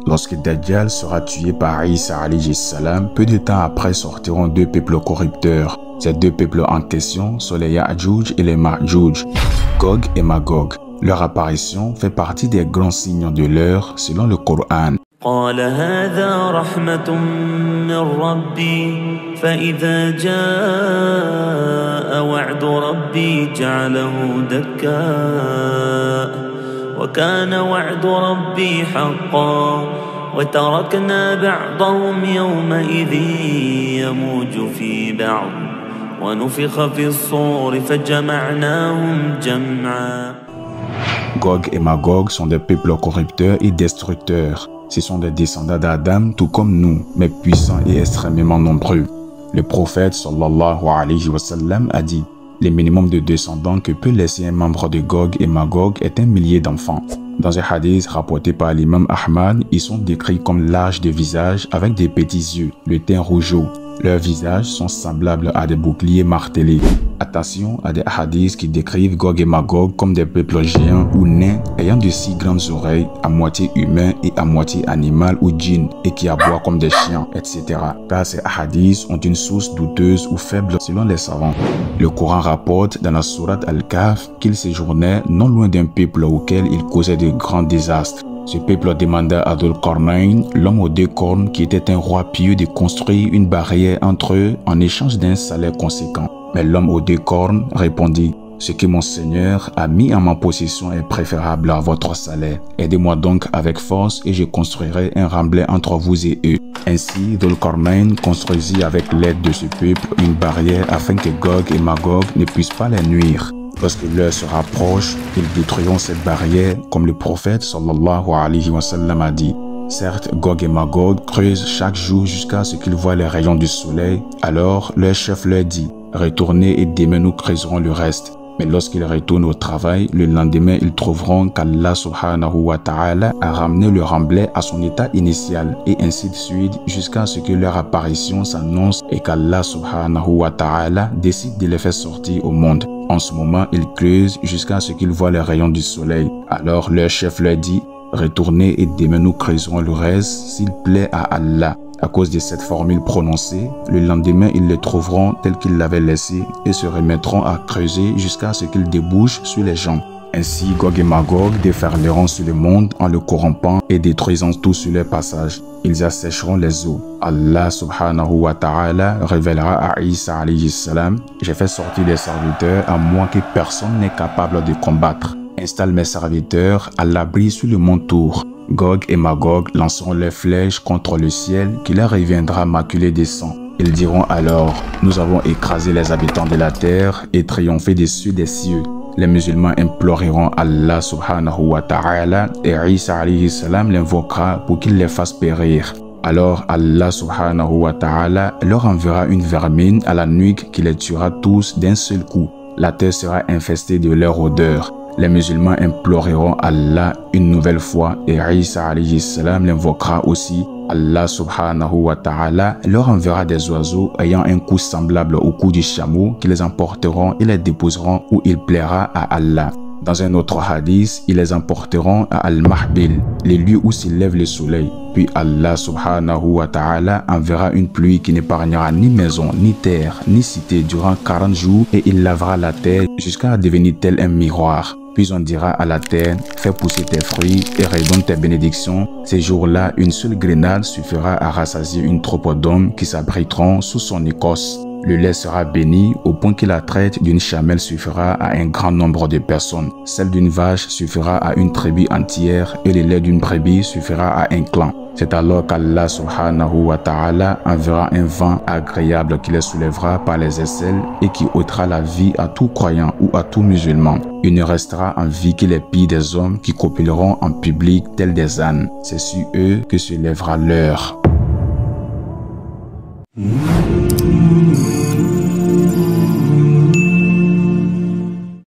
Lorsque Dajjal sera tué par Isa alayhi salam, peu de temps après sortiront deux peuples corrupteurs. Ces deux peuples en question sont les Ya'juj et les Ma'juj, Gog et Magog. Leur apparition fait partie des grands signes de l'heure selon le Coran. قال هذا رحمة من ربي فإذا جاء وعد ربي جعله دكاء وكان وعد ربي حقا وتركنا بعضهم يومئذ يموج في بعض ونفخ في الصور فجمعناهم جمعا. Gog et Magog sont des peuples corrupteurs et destructeurs. Ce sont des descendants d'Adam tout comme nous, mais puissants et extrêmement nombreux. Le prophète sallallahu alayhi wa sallam a dit: le minimum de descendants que peut laisser un membre de Gog et Magog est 1 millier d'enfants. Dans un hadith rapporté par l'imam Ahmad, ils sont décrits comme larges de visage avec des petits yeux, le teint rougeau. Leurs visages sont semblables à des boucliers martelés. Attention à des hadiths qui décrivent Gog et Magog comme des peuples géants ou nains ayant de si grandes oreilles, à moitié humains et à moitié animal ou djinn, et qui aboient comme des chiens, etc. Car ces hadiths ont une source douteuse ou faible selon les savants. Le Coran rapporte dans la sourate Al-Kahf qu'il séjournait non loin d'un peuple auquel il causait de grands désastres. Ce peuple demanda à Dhul-Qarnayn, l'homme aux 2 cornes qui était un roi pieux, de construire une barrière entre eux en échange d'un salaire conséquent. Mais l'homme aux 2 cornes répondit: ce que mon Seigneur a mis en ma possession est préférable à votre salaire. Aidez-moi donc avec force et je construirai un remblai entre vous et eux. Ainsi, Dhul-Qarnayn construisit avec l'aide de ce peuple une barrière afin que Gog et Magog ne puissent pas les nuire. Lorsque l'heure se rapproche, ils détruiront cette barrière, comme le prophète sallallahu alayhi wa sallam a dit. Certes, Gog et Magog creusent chaque jour jusqu'à ce qu'ils voient les rayons du soleil. Alors, leur chef leur dit: retournez et demain nous creuserons le reste. Mais lorsqu'ils retournent au travail, le lendemain, ils trouveront qu'Allah subhanahu wa ta'ala a ramené le remblai à son état initial, et ainsi de suite jusqu'à ce que leur apparition s'annonce et qu'Allah subhanahu wa ta'ala décide de les faire sortir au monde. En ce moment, ils creusent jusqu'à ce qu'ils voient les rayons du soleil. Alors leur chef leur dit: retournez et demain nous creuserons le reste s'il plaît à Allah. À cause de cette formule prononcée, le lendemain ils les trouveront tels qu'ils l'avaient laissé et se remettront à creuser jusqu'à ce qu'ils débouchent sur les gens. Ainsi, Gog et Magog déferleront sur le monde en le corrompant et détruisant tout sur leur passage. Ils assécheront les eaux. Allah subhanahu wa ta'ala révélera à Isa alayhi salam: j'ai fait sortir des serviteurs à moi que personne n'est capable de combattre. Installe mes serviteurs à l'abri sur le mont Tour. Gog et Magog lanceront leurs flèches contre le ciel qui leur reviendra maculé de sang. Ils diront alors: nous avons écrasé les habitants de la terre et triomphé des cieux. Les musulmans imploreront Allah subhanahu wa ta'ala et Isa alayhi salam l'invoquera pour qu'il les fasse périr. Alors Allah subhanahu wa ta'ala leur enverra une vermine à la nuque qui les tuera tous d'un seul coup. La terre sera infestée de leur odeur. Les musulmans imploreront Allah une nouvelle fois et Isa alayhi salam l'invoquera aussi. Allah subhanahu wa ta'ala leur enverra des oiseaux ayant un cou semblable au cou du chameau qui les emporteront et les déposeront où il plaira à Allah. Dans un autre hadith, ils les emporteront à Al-Mahbil, les lieux où s'élève le soleil. Puis Allah subhanahu wa ta'ala enverra une pluie qui n'épargnera ni maison, ni terre, ni cité durant 40 jours et il lavera la terre jusqu'à devenir tel un miroir. Puis on dira à la terre: fais pousser tes fruits et redonne tes bénédictions. Ces jours-là, une seule grenade suffira à rassasier une troupe d'hommes qui s'abriteront sous son écorce. Le lait sera béni au point que la traite d'une chamelle suffira à un grand nombre de personnes. Celle d'une vache suffira à une tribu entière et le lait d'une brebis suffira à un clan. C'est alors qu'Allah subhanahu wa ta'ala enverra un vent agréable qui les soulèvera par les aisselles et qui ôtera la vie à tout croyant ou à tout musulman. Il ne restera en vie que les pires des hommes qui copuleront en public tels des ânes. C'est sur eux que se lèvera l'heure.